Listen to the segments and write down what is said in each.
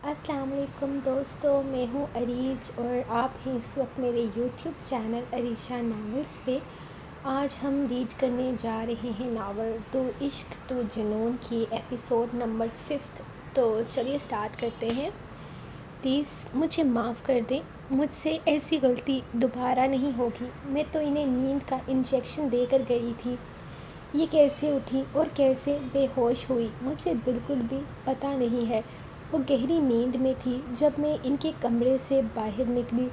السلام علیکم دوستو، میں ہوں عریج اور آپ ہیں اس وقت میرے یوٹیوب چینل عریشہ ناولز پہ۔ آج ہم ریڈ کرنے جا رہے ہیں ناول تو عشق تو جنون کی ایپیسوڈ نمبر 5۔ تو چلیے سٹارٹ کرتے ہیں۔ پلیز مجھے معاف کر دیں، مجھ سے ایسی غلطی دوبارہ نہیں ہوگی۔ میں تو انہیں نیند کا انجیکشن دے کر گئی تھی۔ یہ کیسے اٹھی اور کیسے بے ہوش ہوئی مجھے بالکل بھی پتہ نہیں ہے۔ وہ گہری نیند میں تھی جب میں ان کے کمرے سے باہر نکلی۔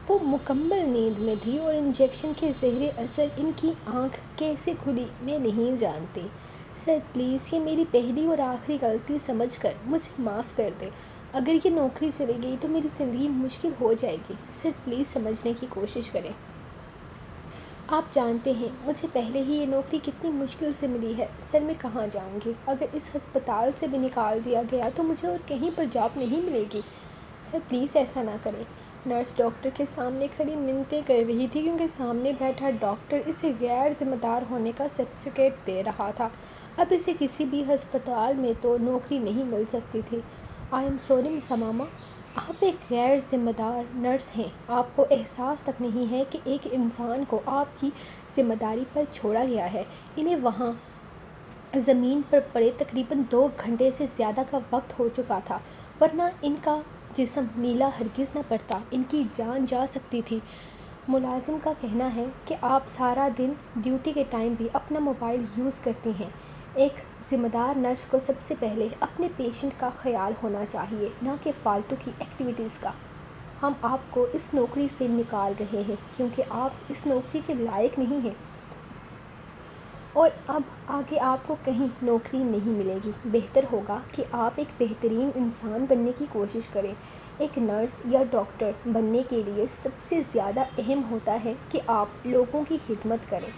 وہ مکمل نیند میں تھی اور انجیکشن کے زہری اثر ان کی آنکھ کیسے کھلی میں نہیں جانتی۔ سر پلیز یہ میری پہلی اور آخری غلطی سمجھ کر مجھے معاف کر دیں۔ اگر یہ نوکری چلی گئی تو میری زندگی مشکل ہو جائے گی۔ سر پلیز سمجھنے کی کوشش کریں۔ آپ جانتے ہیں مجھے پہلے ہی یہ نوکری کتنی مشکل سے ملی ہے۔ سر میں کہاں جاؤں گی؟ اگر اس ہسپتال سے بھی نکال دیا گیا تو مجھے اور کہیں پر جاب نہیں ملے گی۔ سر پلیز ایسا نہ کریں۔ نرس ڈاکٹر کے سامنے کھڑی منتیں کر رہی تھی کیونکہ سامنے بیٹھا ڈاکٹر اسے غیر ذمہ دار ہونے کا سرٹیفکیٹ دے رہا تھا۔ اب اسے کسی بھی ہسپتال میں تو نوکری نہیں مل سکتی تھی۔ آئی ایم سوری مس اماما، آپ ایک غیر ذمہ دار نرس ہیں۔ آپ کو احساس تک نہیں ہے کہ ایک انسان کو آپ کی ذمہ داری پر چھوڑا گیا ہے۔ انہیں وہاں زمین پر پڑے تقریباً 2 گھنٹے سے زیادہ کا وقت ہو چکا تھا، ورنہ ان کا جسم نیلا ہرگز نہ پڑتا، ان کی جان جا سکتی تھی۔ ملازم کا کہنا ہے کہ آپ سارا دن ڈیوٹی کے ٹائم بھی اپنا موبائل یوز کرتی ہیں۔ ایک ذمہ دار نرس کو سب سے پہلے اپنے پیشنٹ کا خیال ہونا چاہیے، نہ کہ فالتو کی ایکٹیویٹیز کا۔ ہم آپ کو اس نوکری سے نکال رہے ہیں کیونکہ آپ اس نوکری کے لائق نہیں ہیں اور اب آگے آپ کو کہیں نوکری نہیں ملے گی۔ بہتر ہوگا کہ آپ ایک بہترین انسان بننے کی کوشش کریں۔ ایک نرس یا ڈاکٹر بننے کے لیے سب سے زیادہ اہم ہوتا ہے کہ آپ لوگوں کی خدمت کریں،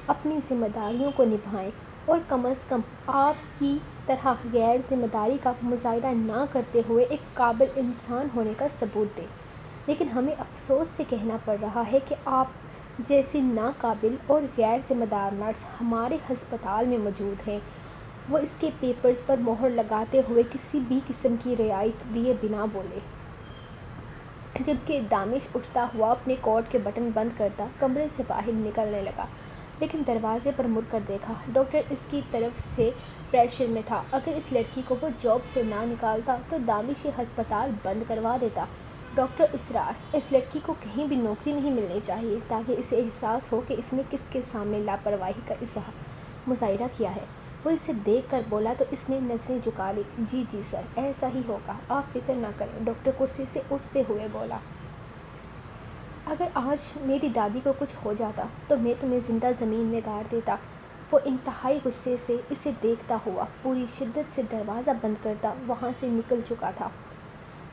اپنی ذمہ داریوں کو نبھائیں اور کم از کم آپ کی طرح غیر ذمہ داری کا مظاہرہ نہ کرتے ہوئے ایک قابل انسان ہونے کا ثبوت دیں۔ لیکن ہمیں افسوس سے کہنا پڑ رہا ہے کہ آپ جیسی ناقابل اور غیر ذمہ دار نرس ہمارے ہسپتال میں موجود ہیں۔ وہ اس کے پیپرز پر مہر لگاتے ہوئے کسی بھی قسم کی رعایت دیے بنا بولے، جبکہ دانش اٹھتا ہوا اپنے کوٹ کے بٹن بند کرتا کمرے سے باہر نکلنے لگا، لیکن دروازے پر مڑ کر دیکھا۔ ڈاکٹر اس کی طرف سے پریشر میں تھا۔ اگر اس لڑکی کو وہ جاب سے نہ نکالتا تو دانش یہ ہسپتال بند کروا دیتا۔ ڈاکٹر اسرار، اس لڑکی کو کہیں بھی نوکری نہیں ملنی چاہیے تاکہ اسے احساس ہو کہ اس نے کس کے سامنے لاپرواہی کا مظاہرہ کیا ہے۔ وہ اسے دیکھ کر بولا تو اس نے نظریں جھکا لی۔ جی جی سر، ایسا ہی ہوگا، آپ فکر نہ کریں، ڈاکٹر کرسی سے اٹھتے ہوئے بولا۔ اگر آج میری دادی کو کچھ ہو جاتا تو میں تمہیں زندہ زمین میں گاڑ دیتا۔ وہ انتہائی غصے سے اسے دیکھتا ہوا پوری شدت سے دروازہ بند کرتا وہاں سے نکل چکا تھا،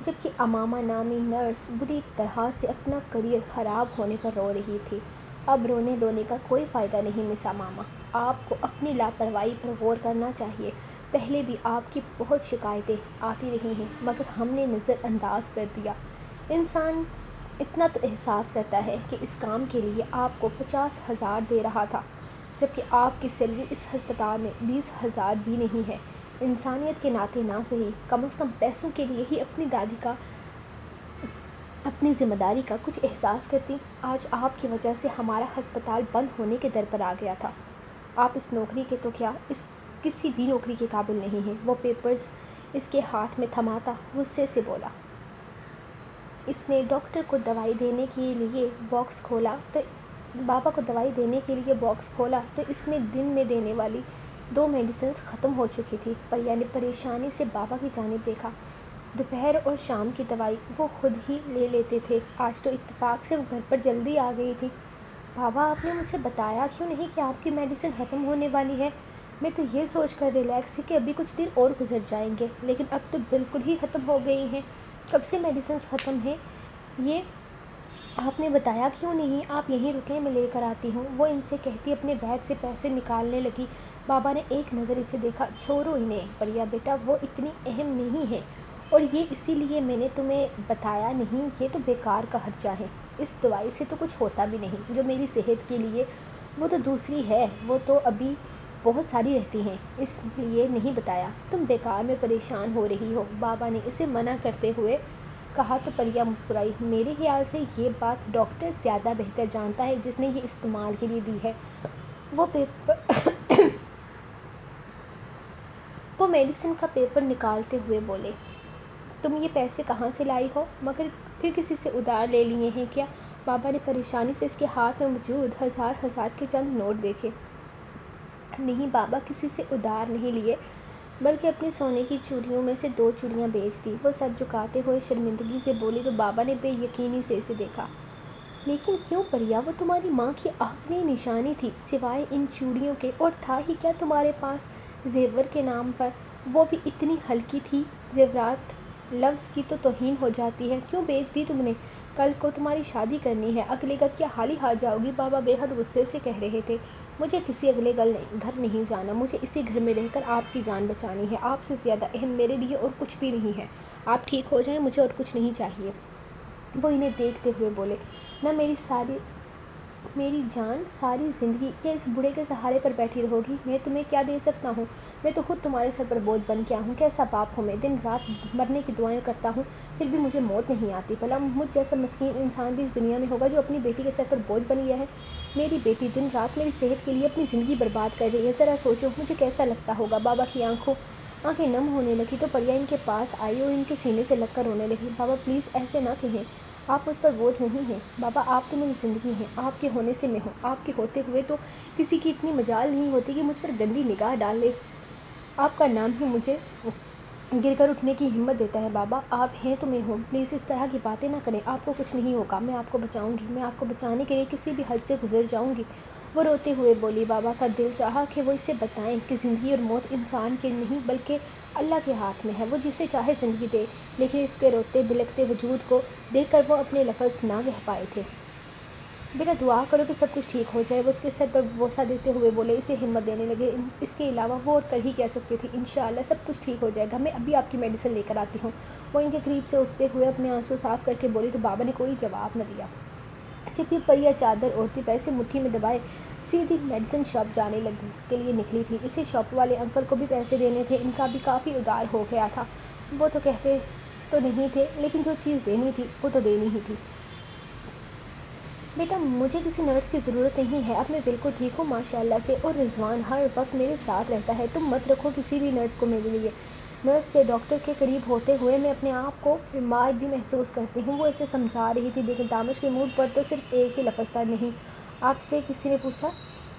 جبکہ اماما نامی نرس بری طرح سے اپنا کریئر خراب ہونے پر رو رہی تھی۔ اب رونے دھونے کا کوئی فائدہ نہیں مس اماما، آپ کو اپنی لاپرواہی پر غور کرنا چاہیے۔ پہلے بھی آپ کی بہت شکایتیں آتی رہی ہیں مگر ہم نے نظر انداز کر دیا۔ انسان اتنا تو احساس کرتا ہے کہ اس کام کے لیے آپ کو 50,000 دے رہا تھا، جبکہ آپ کی سیلری اس ہسپتال میں 20,000 بھی نہیں ہے۔ انسانیت کے ناطے نہ صحیح، کم از کم پیسوں کے لیے ہی اپنی دادی کا اپنی ذمہ داری کا کچھ احساس کرتی۔ آج آپ کی وجہ سے ہمارا ہسپتال بند ہونے کے در پر آ گیا تھا۔ آپ اس نوکری کے تو کیا، اس کسی بھی نوکری کے قابل نہیں ہیں۔ وہ پیپرز اس کے ہاتھ میں تھماتا غصے سے بولا۔ اس نے ڈاکٹر کو دوائی دینے کے لیے باکس کھولا تو بابا کو دوائی دینے کے لیے باکس کھولا تو اس میں دن میں دینے والی 2 میڈیسنز ختم ہو چکی تھی۔ پریا نے پریشانی سے بابا کی جانب دیکھا۔ دوپہر اور شام کی دوائی وہ خود ہی لے لیتے تھے، آج تو اتفاق سے وہ گھر پر جلدی آ گئی تھی۔ بابا آپ نے مجھے بتایا کیوں نہیں کہ آپ کی میڈیسن ختم ہونے والی ہے؟ میں تو یہ سوچ کر ریلیکس تھی کہ ابھی کچھ دن اور گزر جائیں گے، لیکن اب تو بالکل ہی ختم ہو گئی ہیں۔ کب سے میڈیسنز ختم ہیں یہ آپ نے بتایا کیوں نہیں؟ آپ یہیں رکیں، میں لے کر آتی ہوں، وہ ان سے کہتی اپنے بیگ سے پیسے نکالنے لگی۔ بابا نے ایک نظر اسے دیکھا۔ چھوڑو انہیں پریا بیٹا، وہ اتنی اہم نہیں ہے، اور یہ اسی لیے میں نے تمہیں بتایا نہیں، یہ تو بیکار کا خرچہ ہے، اس دوائی سے تو کچھ ہوتا بھی نہیں جو میری صحت کے لیے، وہ تو دوسری ہے، وہ تو ابھی بہت ساری رہتی ہیں، اس لیے نہیں بتایا۔ تم بیکار میں پریشان ہو رہی ہو، بابا نے اسے منع کرتے ہوئے کہا تو پریا مسکرائی۔ میرے خیال سے یہ بات ڈاکٹر زیادہ بہتر جانتا ہے جس نے یہ استعمال کے لیے دی ہے۔ وہ میڈیسن کا پیپر نکالتے ہوئے بولے، تم یہ پیسے کہاں سے لائی ہو؟ مگر پھر کسی سے ادھار لے لیے ہیں کیا؟ بابا نے پریشانی سے اس کے ہاتھ میں موجود ہزار کے چند نوٹ دیکھے۔ نہیں بابا، کسی سے ادھار نہیں لیے، بلکہ اپنی سونے کی چوڑیوں میں سے 2 چوڑیاں بیچ دی۔ وہ سر جھکاتے ہوئے شرمندگی سے بولی تو بابا نے بے یقینی سے اسے دیکھا۔ لیکن کیوں پریا؟ وہ تمہاری ماں کی آخری نشانی تھی سوائے ان چوڑیوں کے، اور تھا ہی کیا تمہارے پاس زیور کے نام پر؟ وہ بھی اتنی ہلکی تھی، زیورات لفظ کی تو توہین ہو جاتی ہے۔ کیوں بیچ دی تم نے؟ کل کو تمہاری شادی کرنی ہے، اگلے کا کیا حال ہی ہار جاؤ گی؟ بابا بے حد غصے سے کہہ رہے تھے۔ مجھے کسی اگلے گھر نہیں جانا، مجھے اسی گھر میں رہ کر آپ کی جان بچانی ہے۔ آپ سے زیادہ اہم میرے لیے اور کچھ بھی نہیں ہے۔ آپ ٹھیک ہو جائیں، مجھے اور کچھ نہیں چاہیے۔ وہ انہیں دیکھتے ہوئے بولے، نہ میری جان ساری زندگی کیا اس بوڑھے کے سہارے پر بیٹھی رہو گی؟ میں تمہیں کیا دے سکتا ہوں؟ میں تو خود تمہارے سر پر بوجھ بن کے آیا ہوں۔ کیسا باپ ہوں میں، دن رات مرنے کی دعائیں کرتا ہوں، پھر بھی مجھے موت نہیں آتی۔ بھلا مجھ جیسا مسکین انسان بھی اس دنیا میں ہوگا جو اپنی بیٹی کے سر پر بوجھ بن گیا ہے؟ میری بیٹی دن رات میری صحت کے لیے اپنی زندگی برباد کر رہی ہے، ذرا سوچو مجھے کیسا لگتا ہوگا۔ بابا کی آنکھیں نم ہونے لگی تو پریا ان کے پاس آئی اور ان کے سینے سے لگ کر رونے لگی۔ بابا پلیز ایسے نہ کہیں، آپ مجھ پر بوجھ نہیں ہیں۔ بابا آپ تو میری زندگی ہیں، آپ کے ہونے سے میں ہوں، آپ کے ہوتے ہوئے تو کسی کی اتنی مجال نہیں ہوتی کہ مجھ پر گندی نگاہ ڈال لے۔ آپ کا نام ہی مجھے گر کر اٹھنے کی ہمت دیتا ہے۔ بابا آپ ہیں تو میں ہوں، پلیز اس طرح کی باتیں نہ کریں، آپ کو کچھ نہیں ہوگا، میں آپ کو بچاؤں گی، میں آپ کو بچانے کے لیے کسی بھی حد سے گزر جاؤں گی۔ وہ روتے ہوئے بولی۔ بابا کا دل چاہا کہ وہ اسے بتائیں کہ زندگی اور موت انسان کے نہیں بلکہ اللہ کے ہاتھ میں ہے، وہ جسے چاہے زندگی دے، لیکن اس کے روتے بلکتے وجود کو دیکھ کر وہ اپنے لفظ نہ کہہ پائے تھے۔ بیٹا دعا کرو کہ سب کچھ ٹھیک ہو جائے، وہ اس کے سر پر بوسہ دیتے ہوئے بولے، اسے ہمت دینے لگے۔ اس کے علاوہ وہ اور کر ہی کیا سکتی تھی؟ انشاءاللہ سب کچھ ٹھیک ہو جائے گا، میں ابھی آپ کی میڈیسن لے کر آتی ہوں۔ وہ ان کے قریب سے اٹھتے ہوئے اپنے آنسو صاف کر کے بولی تو بابا نے کوئی جواب نہ دیا۔ جب یہ پریا چادر اوڑھتی پیسے مٹھی میں دبائے سیدھی میڈیسن شاپ جانے کے لیے نکلی تھی۔ اسے شاپ والے انکل کو بھی پیسے دینے تھے، ان کا بھی کافی ادار ہو گیا تھا۔ وہ تو کہتے تو نہیں تھے، لیکن جو چیز دینی تھی وہ تو دینی ہی تھی۔ بیٹا مجھے کسی نرس کی ضرورت نہیں ہے، اب میں بالکل ٹھیک ہوں ماشاءاللہ سے، اور رضوان ہر وقت میرے ساتھ رہتا ہے، تم مت رکھو کسی بھی نرس کو میرے لیے۔ نرس سے ڈاکٹر کے قریب ہوتے ہوئے میں اپنے آپ کو بیمار بھی محسوس کرتی ہوں، وہ اسے سمجھا رہی تھی، لیکن دانش کے منہ پر تو صرف ایک ہی لفظ تھا، نہیں۔ آپ سے کسی نے پوچھا؟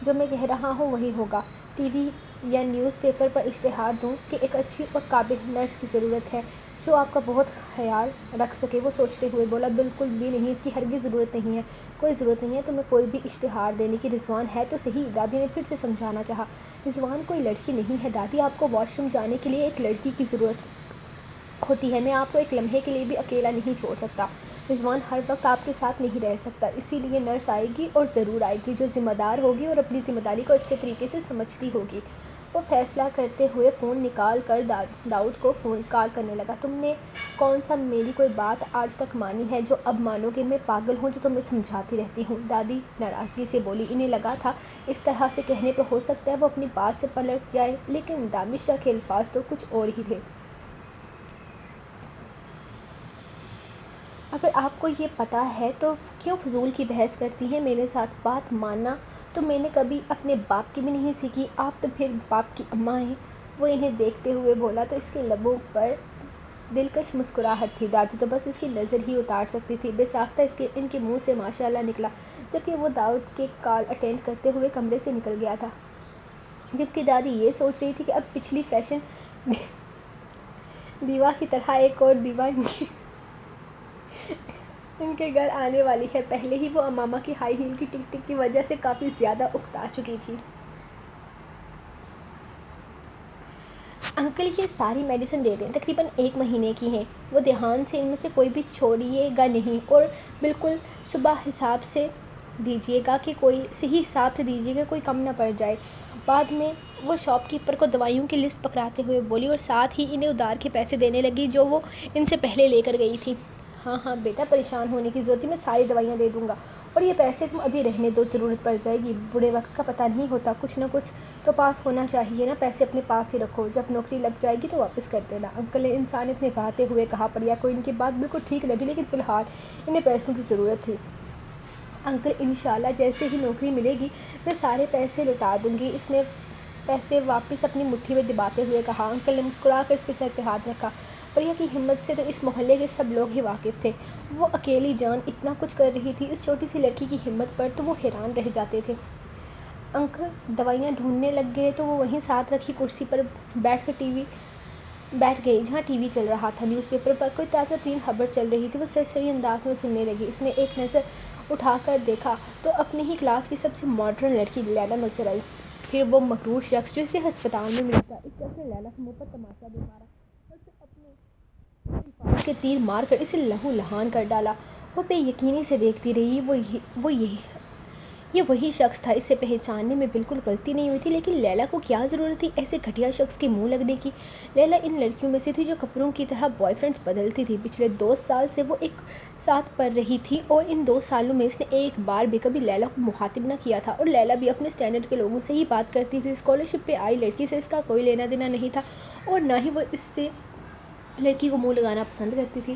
جو میں کہہ رہا ہوں وہی ہوگا۔ ٹی وی یا نیوز پیپر پر اشتہار دوں کہ ایک اچھی اور قابل نرس کی ضرورت ہے جو آپ کا بہت خیال رکھ سکے؟ وہ سوچتے ہوئے بولا، بالکل بھی نہیں، اس کی ہرگز ضرورت نہیں ہے، کوئی ضرورت نہیں ہے تمہیں کوئی بھی اشتہار دینے کی۔ رضوان ہے تو صحیح، دادی نے پھر سے سمجھانا چاہا۔ رضوان کوئی لڑکی نہیں ہے دادی، آپ کو واش روم جانے کے لیے ایک لڑکی کی ضرورت ہوتی ہے، میں آپ کو ایک لمحے کے لیے بھی اکیلا نہیں چھوڑ سکتا۔ رضوان ہر وقت آپ کے ساتھ نہیں رہ سکتا، اسی لیے نرس آئے گی اور ضرور آئے گی جو ذمہ دار ہوگی اور اپنی ذمہ داری کو اچھے طریقے سے سمجھتی ہوگی۔ وہ فیصلہ کرتے ہوئے فون نکال کر داؤد کو کال کرنے لگا۔ تم نے کون سا میری کوئی بات آج تک مانی ہے جو اب مانو گے؟ میں پاگل ہوں جو تمہیں سمجھاتی رہتی ہوں، دادی ناراضگی سے بولی۔ انہیں لگا تھا اس طرح سے کہنے پر ہو سکتا ہے وہ اپنی بات سے پلٹ جائے، لیکن دانشہ کے الفاظ تو کچھ اور ہی تھے۔ اگر آپ کو یہ پتہ ہے تو کیوں فضول کی بحث کرتی ہیں میرے ساتھ؟ بات ماننا تو میں نے کبھی اپنے باپ کی بھی نہیں سیکھی، آپ تو پھر باپ کی اماں ہیں۔ وہ انہیں دیکھتے ہوئے بولا تو اس کے لبوں پر دلکش مسکراہٹ تھی، دادی تو بس اس کی نظر ہی اتار سکتی تھی۔ بے ساختہ ان کے منہ سے ماشاءاللہ نکلا، جبکہ وہ داؤد کے کال اٹینڈ کرتے ہوئے کمرے سے نکل گیا تھا، جبکہ دادی یہ سوچ رہی تھی کہ اب پچھلی فیشن دیوا کی طرح ایک اور دیوا ان کے گھر آنے والی ہے۔ پہلے ہی وہ امامہ کی ہائی ہیل کی ٹک ٹک کی وجہ سے کافی زیادہ اکتا چکی تھی۔ انکل یہ ساری میڈیسن دے دیں، تقریباً 1 مہینے کی ہیں، وہ دھیان سے ان میں سے کوئی بھی چھوڑیے گا نہیں، اور بالکل صحیح حساب سے دیجیے گا کوئی کم نہ پڑ جائے۔ بعد میں وہ شاپ کیپر کو دوائیوں کی لسٹ پکڑاتے ہوئے بولی اور ساتھ ہی انہیں ادار کے پیسے دینے لگی جو وہ ان سے پہلے لے کر گئی تھی۔ ہاں بیٹا پریشان ہونے کی ضرورت ہے، میں ساری دوائیاں دے دوں گا، اور اور یہ پیسے تم ابھی رہنے دو، ضرورت پڑ جائے گی، برے وقت کا پتہ نہیں ہوتا، کچھ نہ کچھ تو پاس ہونا چاہیے نا، پیسے اپنے پاس ہی رکھو، جب نوکری لگ جائے گی تو واپس کر دینا۔ انکل نے انسانیت نبھاتے ہوئے کہا۔ پریا کو ان کی بات بالکل ٹھیک لگی، لیکن فی الحال انہیں پیسوں کی ضرورت تھی۔ انکل انشاءاللہ جیسے ہی نوکری ملے گی میں سارے پیسے لوٹا دوں گی، اس نے پیسے واپس اپنی مٹھی میں دباتے ہوئے کہا۔ انکل نے مسکرا کر اس کے سر پہ ہاتھ رکھا۔ پریا کی ہمت سے تو اس محلے کے سب لوگ ہی واقف تھے، وہ اکیلی جان اتنا کچھ کر رہی تھی، اس چھوٹی سی لڑکی کی ہمت پر تو وہ حیران رہ جاتے تھے۔ انکل دوائیاں ڈھونڈنے لگ گئے تو وہ وہیں ساتھ رکھی کرسی پر بیٹھ گئی جہاں ٹی وی چل رہا تھا۔ نیوز پیپر پر کوئی تازہ ترین خبر چل رہی تھی، وہ سرسری انداز میں سننے لگی۔ اس نے ایک نظر اٹھا کر دیکھا تو اپنی ہی کلاس کی سب سے ماڈرن لڑکی لیلا نظر آئی، پھر وہ مغرور شخص جو اسے ہسپتال میں ملا تھا۔ اس شخص نے لیلا کے منہ پر تماچا بھی مارا اور پھر اپنے الفاظ کے تیر مار کر اسے لہو لہان کر ڈالا۔ وہ بے یقینی سے دیکھتی رہی، یہ وہی شخص تھا، اسے پہچاننے میں بالکل غلطی نہیں ہوئی تھی، لیکن لیلا کو کیا ضرورت تھی ایسے گھٹیا شخص کے منہ لگنے کی؟ لیلا ان لڑکیوں میں سے تھی جو کپڑوں کی طرح بوائے فرینڈز بدلتی تھی۔ پچھلے 2 سال سے وہ ایک ساتھ پڑھ رہی تھی اور ان 2 سالوں میں اس نے ایک بار بھی کبھی لیلا کو مخاطب نہ کیا تھا، اور لیلا بھی اپنے اسٹینڈرڈ کے لوگوں سے ہی بات کرتی تھی۔ اسکالرشپ پہ آئی لڑکی سے اس کا کوئی لینا دینا نہیں تھا اور نہ ہی وہ اس سے لڑکی کو منہ لگانا پسند کرتی تھی۔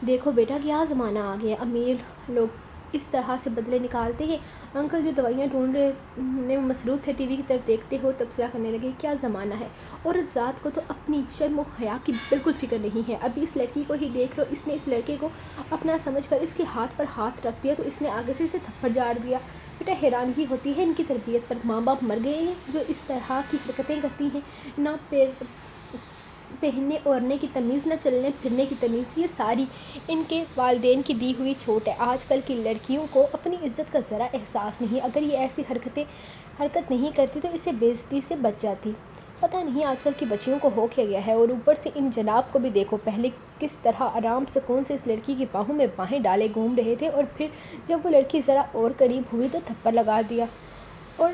دیکھو بیٹا کیا زمانہ آ گیا، امیر لوگ اس طرح سے بدلے نکالتے ہیں۔ انکل جو دوائیاں ڈھونڈنے میں مصروف تھے ٹی وی کی طرف دیکھتے ہوئے تبصرہ کرنے لگے۔ کیا زمانہ ہے، عورت ذات کو تو اپنی شرم و حیا کی بالکل فکر نہیں ہے۔ ابھی اس لڑکی کو ہی دیکھ لو، اس نے اس لڑکے کو اپنا سمجھ کر اس کے ہاتھ پر ہاتھ رکھ دیا تو اس نے آگے سے اسے تھپڑ جاڑ دیا۔ بیٹا حیرانگی ہوتی ہے ان کی تربیت پر، ماں باپ مر گئے ہیں جو اس طرح کی حرکتیں کرتی ہیں، نہ پہننے اوڑھنے کی تمیز، نہ چلنے پھرنے کی تمیز، یہ ساری ان کے والدین کی دی ہوئی چھوٹ ہے۔ آج کل کی لڑکیوں کو اپنی عزت کا ذرا احساس نہیں، اگر یہ ایسی حرکت نہیں کرتی تو اسے بے عزتی سے بچ جاتی۔ پتہ نہیں آج کل کی بچیوں کو ہو کیا گیا ہے، اور اوپر سے ان جناب کو بھی دیکھو، پہلے کس طرح آرام سکون سے اس لڑکی کی باہوں میں باہیں ڈالے گھوم رہے تھے، اور پھر جب وہ لڑکی ذرا اور قریب ہوئی تو تھپڑ لگا دیا اور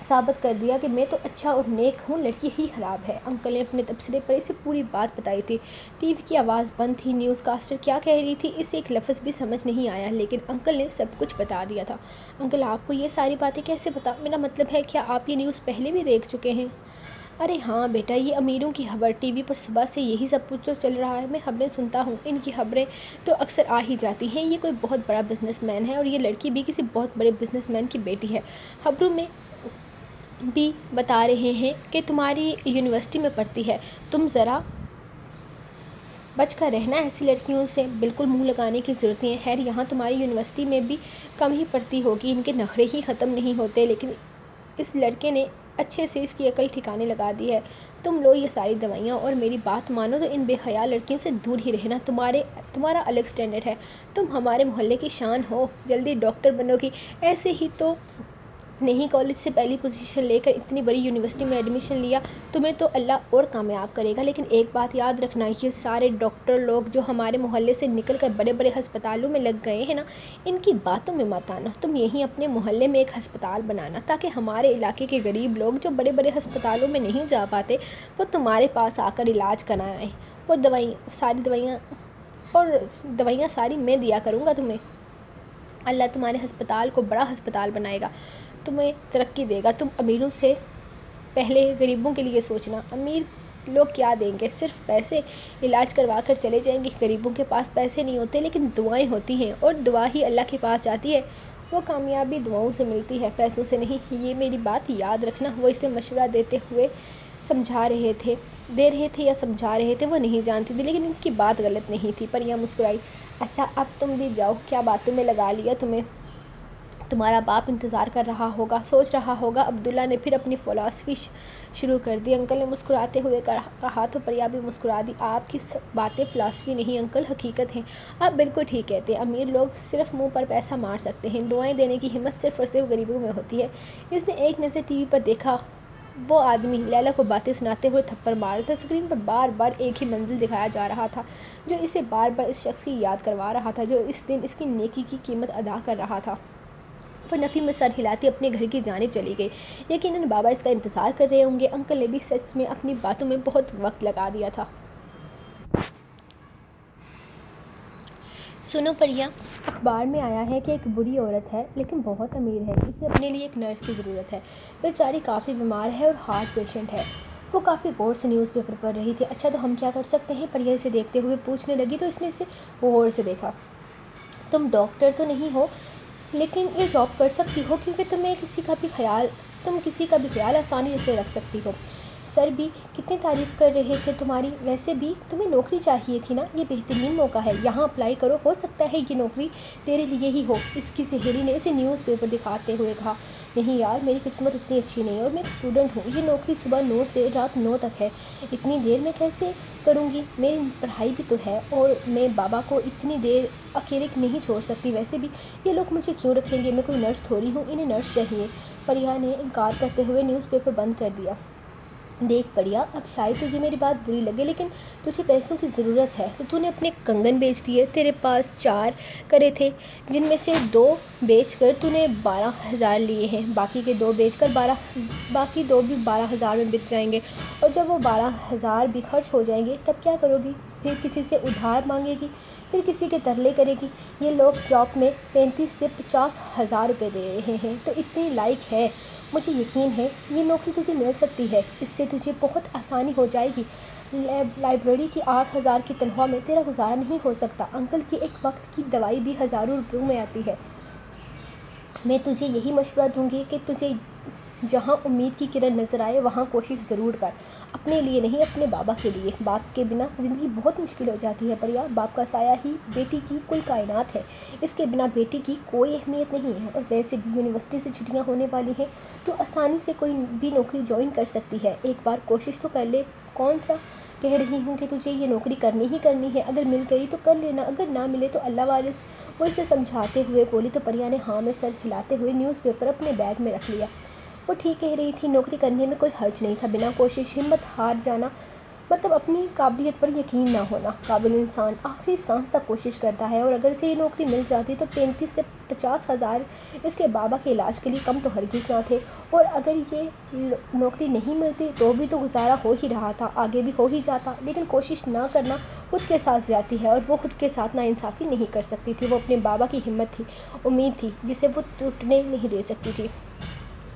ثابت کر دیا کہ میں تو اچھا اور نیک ہوں، لڑکی ہی خراب ہے۔ انکل نے اپنے تبصرے پر اسے پوری بات بتائی تھی۔ ٹی وی کی آواز بند تھی، نیوز کاسٹر کیا کہہ رہی تھی اسے ایک لفظ بھی سمجھ نہیں آیا، لیکن انکل نے سب کچھ بتا دیا تھا۔ انکل آپ کو یہ ساری باتیں کیسے پتا؟ میرا مطلب ہے کیا آپ یہ نیوز پہلے بھی دیکھ چکے ہیں؟ ارے ہاں بیٹا، یہ امیروں کی خبر، ٹی وی پر صبح سے یہی سب کچھ تو چل رہا ہے، میں خبریں سنتا ہوں، ان کی خبریں تو اکثر آ ہی جاتی ہیں۔ یہ کوئی بہت بڑا بزنس مین ہے اور یہ لڑکی بھی کسی بہت بڑے بزنس مین کی بیٹی ہے۔ خبروں میں بھی بتا رہے ہیں کہ تمہاری یونیورسٹی میں پڑھتی ہے، تم ذرا بچ کر رہنا ایسی لڑکیوں سے، بالکل منہ لگانے کی ضرورت نہیں ہے۔ خیر یہاں تمہاری یونیورسٹی میں بھی کم ہی پڑھتی ہوگی، ان کے نخرے ہی ختم نہیں ہوتے، لیکن اس لڑکے نے اچھے سے اس کی عقل ٹھکانے لگا دی ہے۔ تم لو یہ ساری دوائیاں اور میری بات مانو تو ان بے حیا لڑکیوں سے دور ہی رہنا، تمہارا الگ اسٹینڈرڈ ہے، تم ہمارے محلے کی شان ہو، جلدی ڈاکٹر بنو گی، ایسے ہی تو نہیں کالج سے پہلی پوزیشن لے کر اتنی بڑی یونیورسٹی میں ایڈمیشن لیا، تمہیں تو اللہ اور کامیاب کرے گا۔ لیکن ایک بات یاد رکھنا، یہ سارے ڈاکٹر لوگ جو ہمارے محلے سے نکل کر بڑے بڑے ہسپتالوں میں لگ گئے ہیں نا، ان کی باتوں میں مت آنا، تم یہیں اپنے محلے میں ایک ہسپتال بنانا تاکہ ہمارے علاقے کے غریب لوگ جو بڑے بڑے ہسپتالوں میں نہیں جا پاتے وہ تمہارے پاس آ کر علاج کرائیں، وہ دوائیاں ساری میں دیا کروں گا تمہیں۔ اللہ تمہارے ہسپتال کو بڑا ہسپتال بنائے گا، تمہیں ترقی دے گا۔ تم امیروں سے پہلے غریبوں کے لیے سوچنا، امیر لوگ کیا دیں گے، صرف پیسے، علاج کروا کر چلے جائیں گے۔ غریبوں کے پاس پیسے نہیں ہوتے لیکن دعائیں ہوتی ہیں، اور دعا ہی اللہ کے پاس جاتی ہے، وہ کامیابی دعاؤں سے ملتی ہے، پیسوں سے نہیں، یہ میری بات یاد رکھنا۔ وہ اسے مشورہ دے رہے تھے یا سمجھا رہے تھے وہ نہیں جانتی تھی، لیکن ان کی بات غلط نہیں تھی۔ پریا مسکرائی۔ اچھا اب تم بھی جاؤ، کیا باتوں میں لگا لیا تمہیں، تمہارا باپ انتظار کر رہا ہوگا، سوچ رہا ہوگا۔ عبداللہ نے پھر اپنی فلسفی شروع کر دی۔ انکل نے مسکراتے ہوئے کہا تو پریا بھی مسکرا دی۔ آپ کی باتیں فلسفی نہیں انکل، حقیقت ہیں، آپ بالکل ٹھیک کہتے ہیں، امیر لوگ صرف منہ پر پیسہ مار سکتے ہیں، دعائیں دینے کی ہمت صرف اور صرف غریبوں میں ہوتی ہے۔ اس نے ایک نظر ٹی وی پر دیکھا، وہ آدمی لیلا کو باتیں سناتے ہوئے تھپڑ مار رہا تھا، اسکرین پر بار بار ایک ہی منظر دکھایا جا رہا تھا جو اسے بار بار اس شخص کی یاد کروا رہا تھا جو اس دن اس کی نیکی کی قیمت ادا کر رہا تھا۔ وہ نفی میں سر ہلاتی اپنے گھر کی جانب چلی گئی۔ یقیناً بابا اس کا انتظار کر رہے ہوں گے، انکل نے بھی سچ میں اپنی باتوں میں بہت وقت لگا دیا تھا۔ سنو پریا، اخبار میں آیا ہے کہ ایک بری عورت ہے لیکن بہت امیر ہے، اسے اپنے لیے ایک نرس کی ضرورت ہے۔ بیچاری کافی بیمار ہے اور ہارٹ پیشنٹ ہے۔ وہ کافی غور سے نیوز پیپر پڑھ رہی تھی۔ اچھا تو ہم کیا کر سکتے ہیں؟ پریا اسے دیکھتے ہوئے پوچھنے لگی تو اس نے اسے غور سے دیکھا۔ تم ڈاکٹر تو نہیں ہو لیکن یہ جاب کر سکتی ہو کیونکہ تم کسی کا بھی خیال آسانی سے رکھ سکتی ہو۔ سر بھی کتنی تعریف کر رہے تھے تمہاری۔ ویسے بھی تمہیں نوکری چاہیے تھی نا، یہ بہترین موقع ہے، یہاں اپلائی کرو، ہو سکتا ہے یہ نوکری تیرے لیے ہی ہو۔ اس کی سہیلی نے اسے نیوز پیپر دکھاتے ہوئے کہا۔ نہیں یار، میری قسمت اتنی اچھی نہیں ہے اور میں ایک اسٹوڈنٹ ہوں، یہ نوکری صبح 9 سے رات 9 تک ہے، اتنی دیر میں کیسے کروں گی؟ میری پڑھائی بھی تو ہے اور میں بابا کو اتنی دیر اکیلے نہیں چھوڑ سکتی۔ ویسے بھی یہ لوگ مجھے کیوں رکھیں گے؟ میں کوئی نرس تھوڑی ہوں، انہیں نرس چاہیے۔ پریا نے انکار کرتے ہوئے نیوز پیپر بند کر دیا۔ دیکھ پریا، اب شاید تجھے میری بات بری لگے لیکن تجھے پیسوں کی ضرورت ہے تو نے اپنے کنگن بیچ دیے۔ تیرے پاس 4 کرے تھے جن میں سے 2 بیچ کر تو نے 12,000 لیے ہیں، باقی کے 2 بیچ کر باقی 2 بھی 12,000 میں بک جائیں گے، اور جب وہ 12,000 بھی خرچ ہو جائیں گے تب کیا کرو گی؟ پھر کسی سے ادھار مانگے گی، پھر کسی کے ترلے کرے گی۔ یہ لوگ جاب میں 35 سے 50,000 روپے دے رہے ہیں تو اتنی لائق ہے، مجھے یقین ہے یہ نوکری تجھے مل سکتی ہے، اس سے تجھے بہت آسانی ہو جائے گی۔ لائبریری کی 8,000 کی تنخواہ میں تیرا گزارا نہیں ہو سکتا، انکل کی ایک وقت کی دوائی بھی ہزاروں روپیوں میں آتی ہے۔ میں تجھے یہی مشورہ دوں گی کہ تجھے جہاں امید کی کرن نظر آئے وہاں کوشش ضرور کر، اپنے لیے نہیں اپنے بابا کے لیے۔ باپ کے بنا زندگی بہت مشکل ہو جاتی ہے پریا، باپ کا سایہ ہی بیٹی کی کل کائنات ہے، اس کے بنا بیٹی کی کوئی اہمیت نہیں ہے۔ اور ویسے بھی یونیورسٹی سے چھٹیاں ہونے والی ہیں تو آسانی سے کوئی بھی نوکری جوائن کر سکتی ہے، ایک بار کوشش تو کر لے۔ کون سا کہہ رہی ہوں کہ تجھے یہ نوکری کرنی ہی کرنی ہے، اگر مل گئی تو کر لینا، اگر نہ ملے تو اللہ وارث، وہ اسے سمجھاتے ہوئے بولی تو پریا نے ہاں میں سر ہلاتے ہوئے نیوز پیپر اپنے بیگ میں رکھ لیا۔ وہ ٹھیک کہہ رہی تھی، نوکری کرنے میں کوئی حرج نہیں تھا، بنا کوشش ہمت ہار جانا مطلب اپنی قابلیت پر یقین نہ ہونا۔ قابل انسان آخری سانس تک کوشش کرتا ہے، اور اگر اسے یہ نوکری مل جاتی تو 35 سے 50,000 اس کے بابا کے علاج کے لیے کم تو ہرگز نہ تھے، اور اگر یہ نوکری نہیں ملتی تو بھی تو گزارا ہو ہی رہا تھا، آگے بھی ہو ہی جاتا۔ لیکن کوشش نہ کرنا خود کے ساتھ زیادتی ہے، اور وہ خود کے ساتھ ناانصافی نہیں کر سکتی تھی، وہ اپنے بابا کی ہمت تھی، امید تھی جسے وہ ٹوٹنے نہیں دے سکتی تھی۔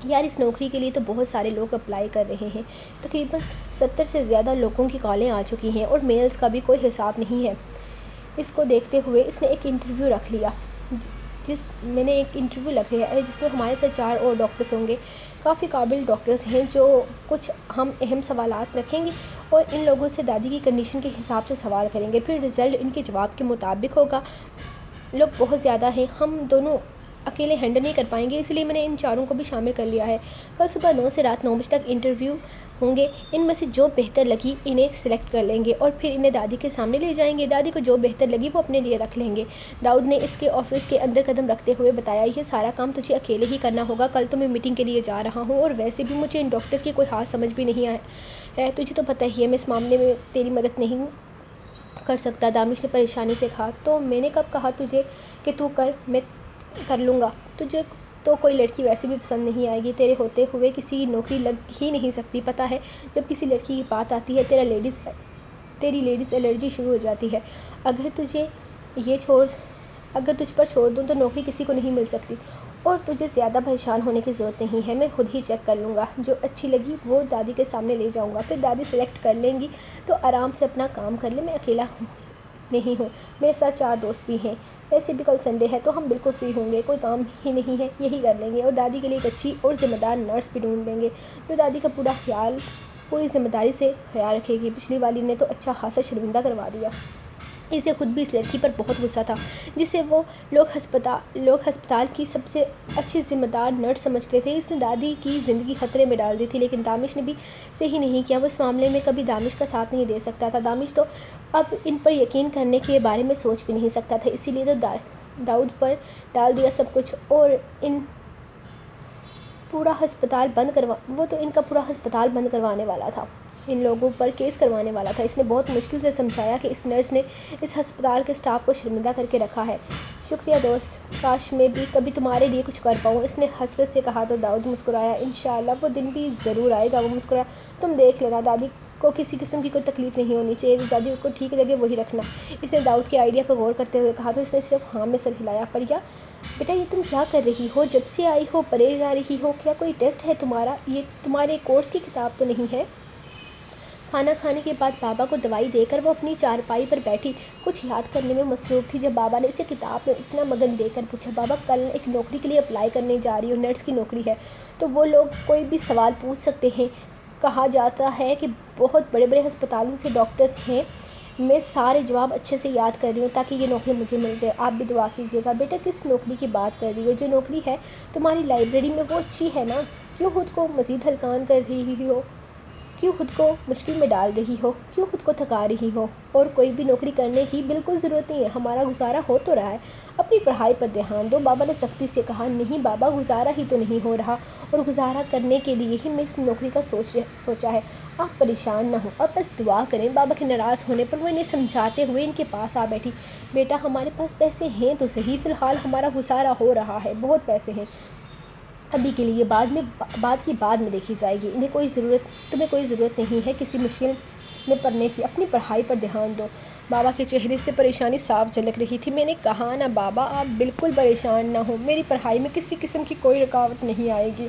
یار اس نوکری کے لیے تو بہت سارے لوگ اپلائی کر رہے ہیں، تقریباً 70 سے زیادہ لوگوں کی کالیں آ چکی ہیں اور میلز کا بھی کوئی حساب نہیں ہے۔ اس کو دیکھتے ہوئے اس نے ایک انٹرویو رکھ لیا، جس میں ہمارے ساتھ 4 اور ڈاکٹرز ہوں گے، کافی قابل ڈاکٹرز ہیں جو کچھ ہم اہم سوالات رکھیں گے اور ان لوگوں سے دادی کی کنڈیشن کے حساب سے سوال کریں گے، پھر رزلٹ ان کے جواب کے مطابق ہوگا۔ لوگ بہت زیادہ ہیں، ہم دونوں اکیلے ہینڈل نہیں کر پائیں گے، اس لیے میں نے ان 4 کو بھی شامل کر لیا ہے۔ کل صبح 9 سے رات 9 بجے تک انٹرویو ہوں گے، ان میں سے جو بہتر لگی انہیں سلیکٹ کر لیں گے اور پھر انہیں دادی کے سامنے لے جائیں گے، دادی کو جو بہتر لگی وہ اپنے لیے رکھ لیں گے۔ داؤد نے اس کے آفس کے اندر قدم رکھتے ہوئے بتایا، یہ سارا کام تجھے اکیلے ہی کرنا ہوگا، کل تو میں میٹنگ کے لیے جا رہا ہوں اور ویسے بھی مجھے ان ڈاکٹرز کی کوئی خاص سمجھ بھی نہیں ہے، تجھے تو پتہ ہی ہے میں اس معاملے میں تیری مدد نہیں کر سکتا۔ دانش نے پریشانی سے کہا، تو میں نے کب کہا تجھے کہ تو کر، میں کر لوں گا، تجھے تو کوئی لڑکی ویسے بھی پسند نہیں آئے گی، تیرے ہوتے ہوئے کسی کی نوکری لگ ہی نہیں سکتی، پتہ ہے جب کسی لڑکی کی بات آتی ہے تیری لیڈیز الرجی شروع ہو جاتی ہے، اگر تجھ پر چھوڑ دوں تو نوکری کسی کو نہیں مل سکتی، اور تجھے زیادہ پریشان ہونے کی ضرورت نہیں ہے، میں خود ہی چیک کر لوں گا، جو اچھی لگی وہ دادی کے سامنے لے جاؤں گا، پھر دادی سلیکٹ کر لیں گی تو آرام سے اپنا کام کر لے، میں اکیلا نہیں ہوں، میرے ساتھ 4 دوست بھی ہیں، ویسے بھی کل سنڈے ہے تو ہم بالکل فری ہوں گے، کوئی کام ہی نہیں ہے، یہی کر لیں گے، اور دادی کے لیے ایک اچھی اور ذمہ دار نرس بھی ڈھونڈ لیں گے جو دادی کا پوری ذمہ داری سے خیال رکھے گی۔ پچھلی والی نے تو اچھا خاصا شرمندہ کروا دیا، اسے خود بھی اس لڑکی پر بہت غصہ تھا جسے وہ لوگ ہسپتال کی سب سے اچھی ذمہ دار نرس سمجھتے تھے، اس نے دادی کی زندگی خطرے میں ڈال دی تھی، لیکن دانش نے بھی صحیح نہیں کیا، وہ اس معاملے میں کبھی دانش کا ساتھ نہیں دے سکتا تھا، دانش تو اب ان پر یقین کرنے کے بارے میں سوچ بھی نہیں سکتا تھا، اسی لیے تو داؤد پر ڈال دیا سب کچھ، اور وہ تو ان کا پورا ہسپتال بند کروانے والا تھا، ان لوگوں پر کیس کروانے والا تھا، اس نے بہت مشکل سے سمجھایا کہ اس نرس نے اس ہسپتال کے سٹاف کو شرمندہ کر کے رکھا ہے۔ شکریہ دوست، کاش میں بھی کبھی تمہارے لیے کچھ کر پاؤں، اس نے حسرت سے کہا تو داؤد مسکرایا، انشاءاللہ وہ دن بھی ضرور آئے گا، وہ مسکرایا، تم دیکھ لینا دادی کو کسی قسم کی کوئی تکلیف نہیں ہونی چاہیے، جو دادی کو ٹھیک لگے وہی رکھنا۔ اس نے داؤد کے آئیڈیا پر غور کرتے ہوئے کہا تو اس نے صرف ہاں میں سر ہلایا۔ پریا بیٹا یہ تم کیا کر رہی ہو؟ جب سے آئی ہو پڑھے جا رہی ہو؟ کیا کوئی ٹیسٹ ہے تمہارا؟ یہ تمہارے کورس کی کتاب تو نہیں ہے؟ کھانا کھانے کے بعد بابا کو دوائی دے کر وہ اپنی چارپائی پر بیٹھی کچھ یاد کرنے میں مصروف تھی، جب بابا نے اسے کتاب میں اتنا مگن دے کر پوچھا، بابا کل ایک نوکری کے لیے اپلائی کرنے جا رہی ہوں، نرس کی نوکری ہے، تو وہ لوگ کوئی بھی سوال پوچھ سکتے ہیں، کہا جاتا ہے کہ بہت بڑے بڑے ہسپتالوں سے ڈاکٹرز ہیں، میں سارے جواب اچھے سے یاد کر رہی ہوں تاکہ یہ نوکری مجھے مل جائے، آپ بھی دعا کیجیے گا۔ بیٹا کس نوکری کی بات کر رہی ہو؟ جو نوکری ہے تمہاری لائبریری میں وہ اچھی ہے نا؟ کیوں خود کو مزید ہلکان کر رہی ہو؟ کیوں خود کو مشکل میں ڈال رہی ہو؟ کیوں خود کو تھکا رہی ہو؟ اور کوئی بھی نوکری کرنے کی بالکل ضرورت نہیں ہے، ہمارا گزارا ہو تو رہا ہے، اپنی پڑھائی پر دھیان دو۔ بابا نے سختی سے کہا، نہیں بابا گزارا ہی تو نہیں ہو رہا، اور گزارا کرنے کے لیے ہی میں اس نوکری کا سوچا ہے، آپ پریشان نہ ہوں، اب بس دعا کریں۔ بابا کے ناراض ہونے پر وہ انہیں سمجھاتے ہوئے ان کے پاس آ بیٹھی، بیٹا ہمارے پاس پیسے ہیں تو صحیح، فی الحال ہمارا گزارا ہو رہا ہے، بہت پیسے ہیں ابھی کے لیے، بعد میں دیکھی جائے گی، تمہیں کوئی ضرورت نہیں ہے کسی مشکل میں پڑنے کی، اپنی پڑھائی پر دھیان دو۔ بابا کے چہرے سے پریشانی صاف جھلک رہی تھی۔ میں نے کہا نا بابا آپ بالکل پریشان نہ ہوں، میری پڑھائی میں کسی قسم کی کوئی رکاوٹ نہیں آئے گی،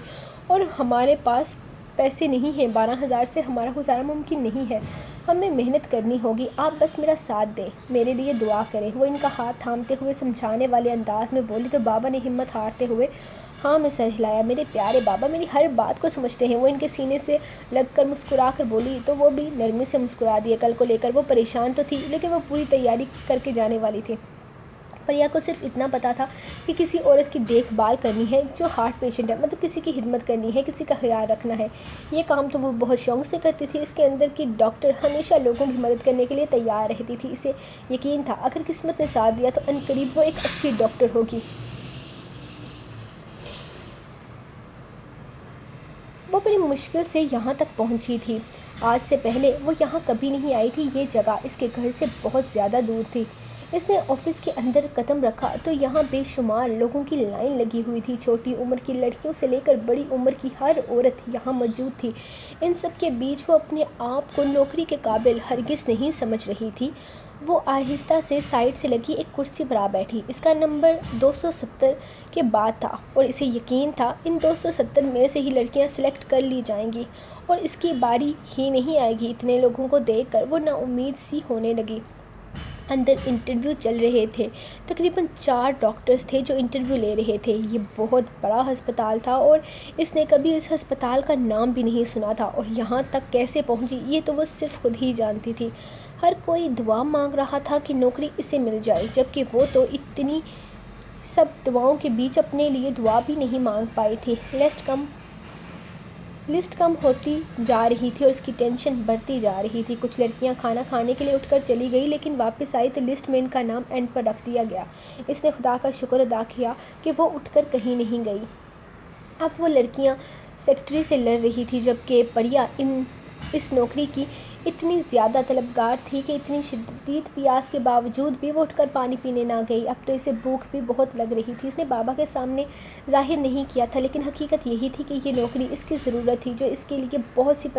اور ہمارے پاس پیسے نہیں ہیں، 12,000 سے ہمارا گزارا ممکن نہیں ہے، ہمیں محنت کرنی ہوگی، آپ بس میرا ساتھ دیں، میرے لیے دعا کریں۔ وہ ان کا ہاتھ تھامتے ہوئے سمجھانے والے انداز میں بولی تو بابا نے ہمت ہارتے ہوئے ہاں میں سر ہلایا۔ میرے پیارے بابا میری ہر بات کو سمجھتے ہیں، وہ ان کے سینے سے لگ کر مسکرا کر بولی تو وہ بھی نرمی سے مسکرا دیے۔ کل کو لے کر وہ پریشان تو تھی لیکن وہ پوری تیاری کر کے جانے والی تھی۔ پریا کو صرف اتنا پتا تھا کہ کسی عورت کی دیکھ بھال کرنی ہے جو ہارٹ پیشنٹ ہے، مطلب کسی کی خدمت کرنی ہے، کسی کا خیال رکھنا ہے، یہ کام تو وہ بہت شوق سے کرتی تھی۔ اس کے اندر کی ڈاکٹر ہمیشہ لوگوں کی مدد کرنے کے لیے تیار رہتی تھی، اسے یقین تھا اگر قسمت نے ساتھ دیا تو عنقریب وہ ایک اچھی ڈاکٹر ہوگی۔ وہ بڑی مشکل سے یہاں تک پہنچی تھی، آج سے پہلے وہ یہاں کبھی نہیں آئی تھی، یہ جگہ اس کے گھر سے بہت زیادہ دور تھی۔ اس نے آفس کے اندر قدم رکھا تو یہاں بے شمار لوگوں کی لائن لگی ہوئی تھی، چھوٹی عمر کی لڑکیوں سے لے کر بڑی عمر کی ہر عورت یہاں موجود تھی۔ ان سب کے بیچ وہ اپنے آپ کو نوکری کے قابل ہرگز نہیں سمجھ رہی تھی۔ وہ آہستہ سے سائیڈ سے لگی ایک کرسی پر آ بیٹھی، اس کا نمبر 270 کے بعد تھا اور اسے یقین تھا ان 270 میں سے ہی لڑکیاں سلیکٹ کر لی جائیں گی اور اس کی باری ہی نہیں آئے گی۔ اتنے لوگوں کو دیکھ کر وہ نا امید سی ہونے لگی۔ اندر انٹرویو چل رہے تھے، تقریباً 4 ڈاکٹرز تھے جو انٹرویو لے رہے تھے۔ یہ بہت بڑا ہسپتال تھا اور اس نے کبھی اس ہسپتال کا نام بھی نہیں سنا تھا، اور یہاں تک کیسے پہنچی یہ تو وہ صرف خود ہی جانتی تھی۔ ہر کوئی دعا مانگ رہا تھا کہ نوکری اسے مل جائے، جبکہ وہ تو اتنی سب دعاؤں کے بیچ اپنے لیے دعا بھی نہیں مانگ پائی تھی۔ لسٹ کم ہوتی جا رہی تھی اور اس کی ٹینشن بڑھتی جا رہی تھی۔ کچھ لڑکیاں کھانا کھانے کے لیے اٹھ کر چلی گئی لیکن واپس آئی تو لسٹ میں ان کا نام اینڈ پر رکھ دیا گیا۔ اس نے خدا کا شکر ادا کیا کہ وہ اٹھ کر کہیں نہیں گئی۔ اب وہ لڑکیاں سیکرٹری سے لڑ رہی تھی، جبکہ پریا اس نوکری کی اتنی زیادہ طلبگار تھی کہ اتنی شدید پیاس کے باوجود بھی وہ اٹھ کر پانی پینے نہ گئی۔ اب تو اسے بھوک بھی بہت لگ رہی تھی، اس نے بابا کے سامنے ظاہر نہیں کیا تھا، لیکن حقیقت یہی تھی کہ یہ نوکری اس کی ضرورت تھی جو اس کے لیے بہت سی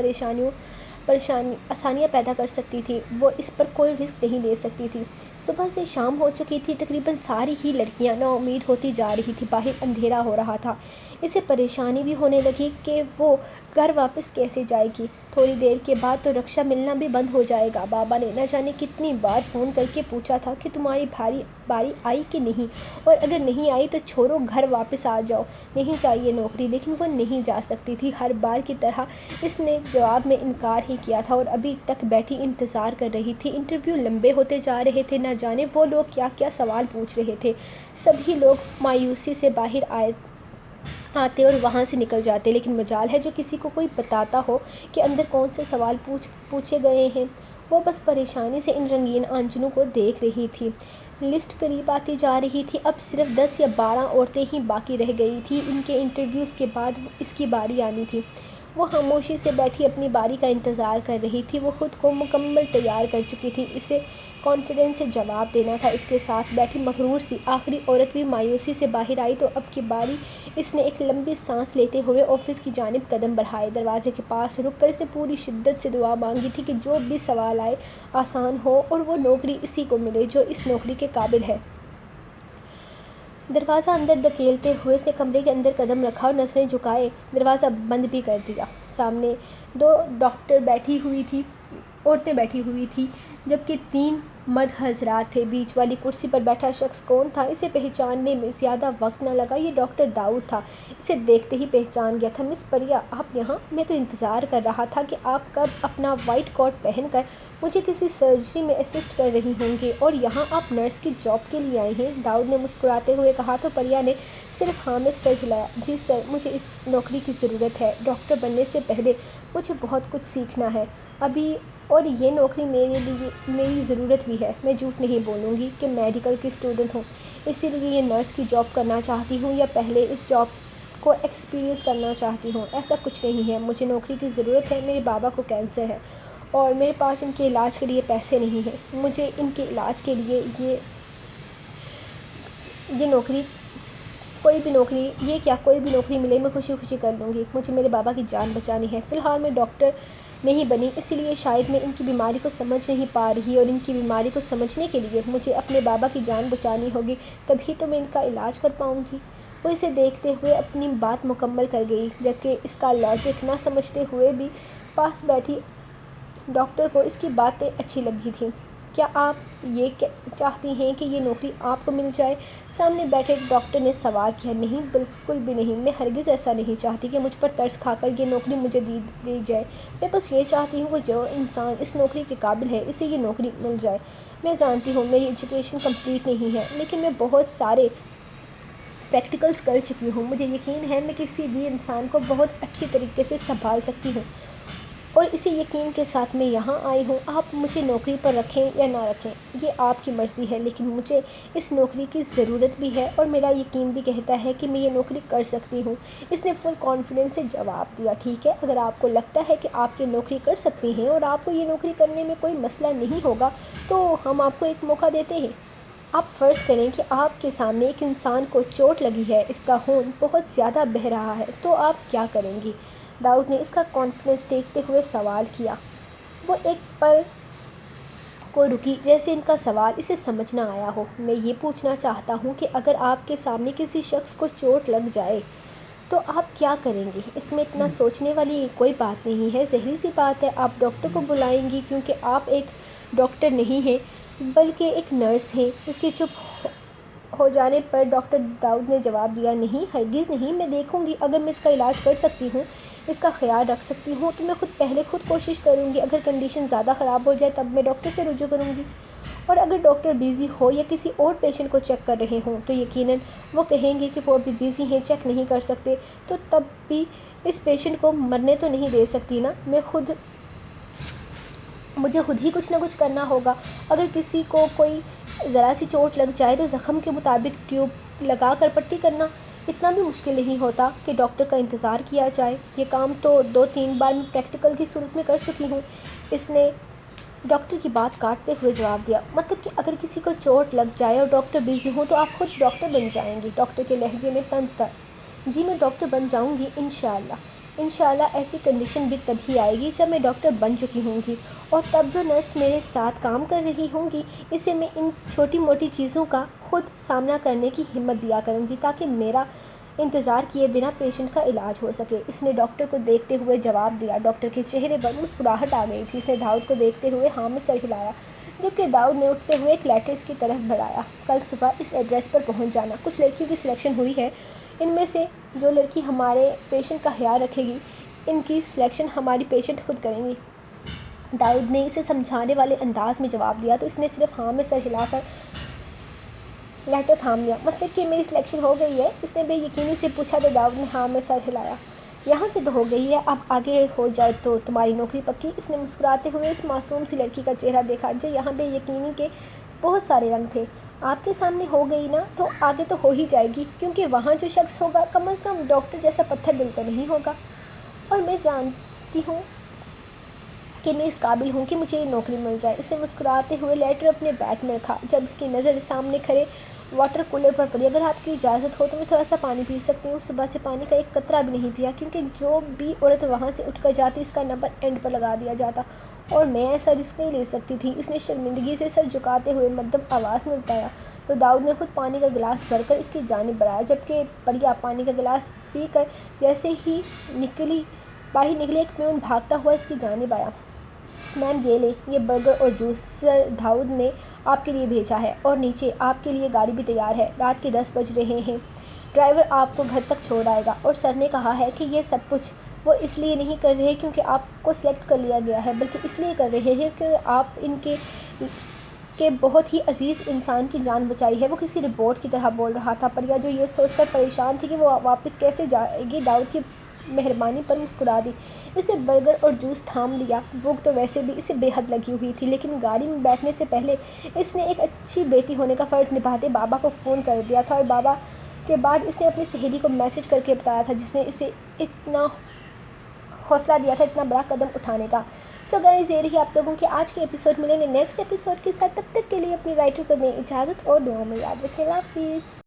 آسانیاں پیدا کر سکتی تھی۔ وہ اس پر کوئی رسک نہیں لے سکتی تھی۔ صبح سے شام ہو چکی تھی، تقریباً ساری ہی لڑکیاں نا امید ہوتی جا رہی تھی، باہر اندھیرا ہو رہا تھا۔ اسے پریشانی بھی ہونے لگی کہ وہ گھر واپس کیسے جائے گی، تھوڑی دیر کے بعد تو رکشہ ملنا بھی بند ہو جائے گا۔ بابا نے نہ جانے کتنی بار فون کر کے پوچھا تھا کہ تمہاری باری آئی کہ نہیں، اور اگر نہیں آئی تو چھوڑو گھر واپس آ جاؤ، نہیں چاہیے نوکری، لیکن وہ نہیں جا سکتی تھی۔ ہر بار کی طرح اس نے جواب میں انکار ہی کیا تھا اور ابھی تک بیٹھی انتظار کر رہی تھی۔ انٹرویو لمبے ہوتے جا رہے تھے، نہ جانے وہ لوگ کیا کیا سوال پوچھ رہے تھے۔ سبھی لوگ مایوسی سے باہر آتے اور وہاں سے نکل جاتے، لیکن مجال ہے جو کسی کو کوئی بتاتا ہو کہ اندر کون سے سوال پوچھے گئے ہیں۔ وہ بس پریشانی سے ان رنگین آنجنوں کو دیکھ رہی تھی۔ لسٹ قریب آتی جا رہی تھی، اب صرف 10 یا 12 عورتیں ہی باقی رہ گئی تھیں، ان کے انٹرویوز کے بعد اس کی باری آنی تھی۔ وہ خاموشی سے بیٹھی اپنی باری کا انتظار کر رہی تھی۔ وہ خود کو مکمل تیار کر چکی تھی، اسے کانفیڈنس سے جواب دینا تھا۔ اس کے ساتھ بیٹھی مغرور سی آخری عورت بھی مایوسی سے باہر آئی تو اب کی باری۔ اس نے ایک لمبی سانس لیتے ہوئے آفس کی جانب قدم بڑھائے۔ دروازے کے پاس رک کر اس نے پوری شدت سے دعا مانگی تھی کہ جو بھی سوال آئے آسان ہو اور وہ نوکری اسی کو ملے جو اس نوکری کے قابل ہے۔ دروازہ اندر دھکیلتے ہوئے اس نے کمرے کے اندر قدم رکھا اور نظریں جھکائے دروازہ بند بھی کر دیا۔ سامنے 2 عورتیں بیٹھی ہوئی تھیں جبکہ 3 مرد حضرات تھے۔ بیچ والی کرسی پر بیٹھا شخص کون تھا اسے پہچاننے میں زیادہ وقت نہ لگا۔ یہ ڈاکٹر داؤد تھا۔ اسے دیکھتے ہی پہچان گیا تھا۔ مس پریا، آپ یہاں؟ میں تو انتظار کر رہا تھا کہ آپ کب اپنا وائٹ کوٹ پہن کر مجھے کسی سرجری میں اسسٹ کر رہی ہوں گے اور یہاں آپ نرس کی جاب کے لیے آئی ہیں، داؤد نے مسکراتے ہوئے کہا تو پریا نے صرف ہاں میں سر ہلایا۔ جی سر، مجھے اس نوکری کی ضرورت ہے۔ ڈاکٹر بننے سے پہلے مجھے بہت کچھ سیکھنا ہے ابھی، اور یہ نوکری میری ضرورت بھی ہے۔ میں جھوٹ نہیں بولوں گی کہ میڈیکل کی اسٹوڈنٹ ہوں، اسی لیے یہ نرس کی جاب کرنا چاہتی ہوں یا پہلے اس جاب کو ایکسپیرئنس کرنا چاہتی ہوں۔ ایسا کچھ نہیں ہے، مجھے نوکری کی ضرورت ہے۔ میرے بابا کو کینسر ہے اور میرے پاس ان کے علاج کے لیے پیسے نہیں ہیں۔ مجھے ان کے علاج کے لیے یہ نوکری کوئی بھی نوکری ملے میں خوشی خوشی کر لوں گی۔ مجھے میرے بابا کی جان بچانی ہے۔ فی الحال میں ڈاکٹر نہیں بنی، اسی لیے شاید میں ان کی بیماری کو سمجھ نہیں پا رہی اور ان کی بیماری کو سمجھنے کے لیے مجھے اپنے بابا کی جان بچانی ہوگی، تبھی تو میں ان کا علاج کر پاؤں گی۔ وہ اسے دیکھتے ہوئے اپنی بات مکمل کر گئی جبکہ اس کا لاجک نہ سمجھتے ہوئے بھی پاس بیٹھی ڈاکٹر کو اس کی باتیں اچھی لگی تھیں۔ کیا آپ یہ چاہتی ہیں کہ یہ نوکری آپ کو مل جائے؟ سامنے بیٹھے ڈاکٹر نے سوال کیا۔ نہیں، بالکل بھی نہیں، میں ہرگز ایسا نہیں چاہتی کہ مجھ پر ترس کھا کر یہ نوکری مجھے دی جائے۔ میں بس یہ چاہتی ہوں کہ جو انسان اس نوکری کے قابل ہے اسے یہ نوکری مل جائے۔ میں جانتی ہوں میری ایجوکیشن کمپلیٹ نہیں ہے، لیکن میں بہت سارے پریکٹیکلز کر چکی ہوں۔ مجھے یقین ہے میں کسی بھی انسان کو بہت اچھی طریقے سے سنبھال سکتی ہوں اور اسی یقین کے ساتھ میں یہاں آئی ہوں۔ آپ مجھے نوکری پر رکھیں یا نہ رکھیں یہ آپ کی مرضی ہے، لیکن مجھے اس نوکری کی ضرورت بھی ہے اور میرا یقین بھی کہتا ہے کہ میں یہ نوکری کر سکتی ہوں۔ اس نے فل کانفیڈنس سے جواب دیا۔ ٹھیک ہے، اگر آپ کو لگتا ہے کہ آپ یہ نوکری کر سکتی ہیں اور آپ کو یہ نوکری کرنے میں کوئی مسئلہ نہیں ہوگا تو ہم آپ کو ایک موقع دیتے ہیں۔ آپ فرض کریں کہ آپ کے سامنے ایک انسان کو چوٹ لگی ہے، اس کا خون بہت زیادہ بہہ رہا ہے، تو آپ کیا کریں گی؟ داؤد نے اس کا کانفیڈنس دیکھتے ہوئے سوال کیا۔ وہ ایک پل کو رکی جیسے ان کا سوال اسے سمجھ نہ آیا ہو۔ میں یہ پوچھنا چاہتا ہوں کہ اگر آپ کے سامنے کسی شخص کو چوٹ لگ جائے تو آپ کیا کریں گی؟ اس میں اتنا سوچنے والی کوئی بات نہیں ہے، ظاہر سی بات ہے آپ ڈاکٹر کو بلائیں گی کیونکہ آپ ایک ڈاکٹر نہیں ہیں بلکہ ایک نرس ہیں۔ اس کے چپ ہو جانے پر ڈاکٹر داؤد نے جواب دیا، نہیں، ہرگز نہیں، میں دیکھوں گی اگر میں اس کا علاج کر سکتی ہوں، اس کا خیال رکھ سکتی ہوں تو میں پہلے خود کوشش کروں گی۔ اگر کنڈیشن زیادہ خراب ہو جائے تب میں ڈاکٹر سے رجوع کروں گی، اور اگر ڈاکٹر بیزی ہو یا کسی اور پیشنٹ کو چیک کر رہے ہوں تو یقیناً وہ کہیں گے کہ وہ ابھی بیزی ہیں، چیک نہیں کر سکتے، تو تب بھی اس پیشنٹ کو مرنے تو نہیں دے سکتی نا، مجھے خود ہی کچھ نہ کچھ کرنا ہوگا۔ اگر کسی کو کوئی ذرا سی چوٹ لگ جائے تو زخم کے مطابق ٹیوب لگا کر پٹی کرنا اتنا بھی مشکل نہیں ہوتا کہ ڈاکٹر کا انتظار کیا جائے۔ یہ کام تو 2-3 بار میں پریکٹیکل کی صورت میں کر چکی ہوں۔ اس نے ڈاکٹر کی بات کاٹتے ہوئے جواب دیا، مطلب کہ اگر کسی کو چوٹ لگ جائے اور ڈاکٹر بیزی ہوں تو آپ خود ڈاکٹر بن جائیں گی؟ ڈاکٹر کے لہجے میں طنز تھا۔ جی میں ڈاکٹر بن جاؤں گی انشاءاللہ۔ انشاءاللہ ایسی کنڈیشن بھی تبھی آئے گی جب میں ڈاکٹر بن چکی ہوں گی، اور تب جو نرس میرے ساتھ کام کر رہی ہوں گی اسے میں ان چھوٹی موٹی چیزوں کا خود سامنا کرنے کی ہمت دیا کروں گی تاکہ میرا انتظار کیے بنا پیشنٹ کا علاج ہو سکے۔ اس نے ڈاکٹر کو دیکھتے ہوئے جواب دیا۔ ڈاکٹر کے چہرے پر مسکراہٹ آ گئی تھی۔ اس نے داؤد کو دیکھتے ہوئے ہاں میں سر ہلایا جبکہ داؤد نے اٹھتے ہوئے ایک لیٹر اس کی طرف بڑھایا۔ کل صبح اس ایڈریس پر پہنچ جانا۔ کچھ لڑکیوں کی سلیکشن ہوئی ہے، ان میں سے جو لڑکی ہمارے پیشنٹ کا خیال رکھے گی ان کی سلیکشن ہماری پیشنٹ خود کریں گی۔ داؤد نے اسے سمجھانے والے انداز میں جواب دیا تو اس نے صرف ہاں میں سر ہلا کر لیٹر تھام لیا۔ مطلب کہ میری سلیکشن ہو گئی ہے؟ اس نے بے یقینی سے پوچھا تو داؤد نے ہاں میں سر ہلایا۔ یہاں سے تو ہو گئی ہے، اب آگے ہو جائے تو تمہاری نوکری پکی؟ اس نے مسکراتے ہوئے اس معصوم سی لڑکی کا چہرہ دیکھا جو یہاں بے یقینی کے بہت سارے رنگ تھے۔ آپ کے سامنے ہو گئی نا تو آگے تو ہو ہی جائے گی، کیونکہ وہاں جو شخص ہوگا کم از کم ڈاکٹر جیسا پتھر دل تو نہیں ہوگا، اور میں جانتی ہوں کہ میں اس قابل ہوں کہ مجھے یہ نوکری مل جائے۔ اس نے مسکراتے ہوئے لیٹر اپنے بیگ میں رکھا۔ جب اس کی نظر سامنے کھڑے واٹر کولر پر پڑی۔ اگر آپ کی اجازت ہو تو میں تھوڑا سا پانی پی سکتی ہوں؟ صبح سے پانی کا ایک قطرہ بھی نہیں پیا، کیونکہ جو بھی عورت وہاں سے اٹھ کر جاتی اس کا نمبر اینڈ پر لگا دیا جاتا، اور میں ایسا رسک نہیں لے سکتی تھی۔ اس نے شرمندگی سے سر جھکاتے ہوئے مدھم آواز میں بتایا۔ تو داؤد نے خود پانی کا گلاس بھر کر اس کی جانب بڑھایا، جبکہ پریا پانی کا گلاس پی کر جیسے ہی باہر نکلی ایک پیون بھاگتا ہوا اس کی جانب آیا۔ میم یہ لیں، یہ برگر اور جوس سر داؤد نے آپ کے لیے بھیجا ہے، اور نیچے آپ کے لیے گاڑی بھی تیار ہے۔ رات کے 10 بج رہے ہیں، ڈرائیور آپ کو گھر تک چھوڑ آئے گا۔ اور سر نے کہا ہے کہ یہ سب کچھ وہ اس لیے نہیں کر رہے کیونکہ آپ کو سلیکٹ کر لیا گیا ہے، بلکہ اس لیے کر رہے ہیں کیونکہ آپ ان کے بہت ہی عزیز انسان کی جان بچائی ہے۔ وہ کسی ربوٹ کی طرح بول رہا تھا۔ پریا جو یہ سوچ کر پریشان تھی کہ وہ واپس کیسے جائے گی، داؤد کی مہربانی پر مسکرا دی۔ اس نے برگر اور جوس تھام لیا۔ بھوک تو ویسے بھی اسے بے حد لگی ہوئی تھی، لیکن گاڑی میں بیٹھنے سے پہلے اس نے ایک اچھی بیٹی ہونے کا فرض نبھاتے بابا کو فون کر دیا تھا، اور بابا کے بعد اس نے اپنی سہیلی کو میسج کر کے بتایا تھا جس نے اسے اتنا حوصلہ دیا تھا اتنا بڑا قدم اٹھانے کا۔ سو گائز، یہ رہی آپ لوگوں کے آج کے ایپیسوڈ۔ ملیں گے نیکسٹ ایپیسوڈ کے ساتھ، تب تک کے لیے اپنی رائٹر کو دیں اجازت اور دعاؤں میں یاد رکھیں۔ اللہ حافظ۔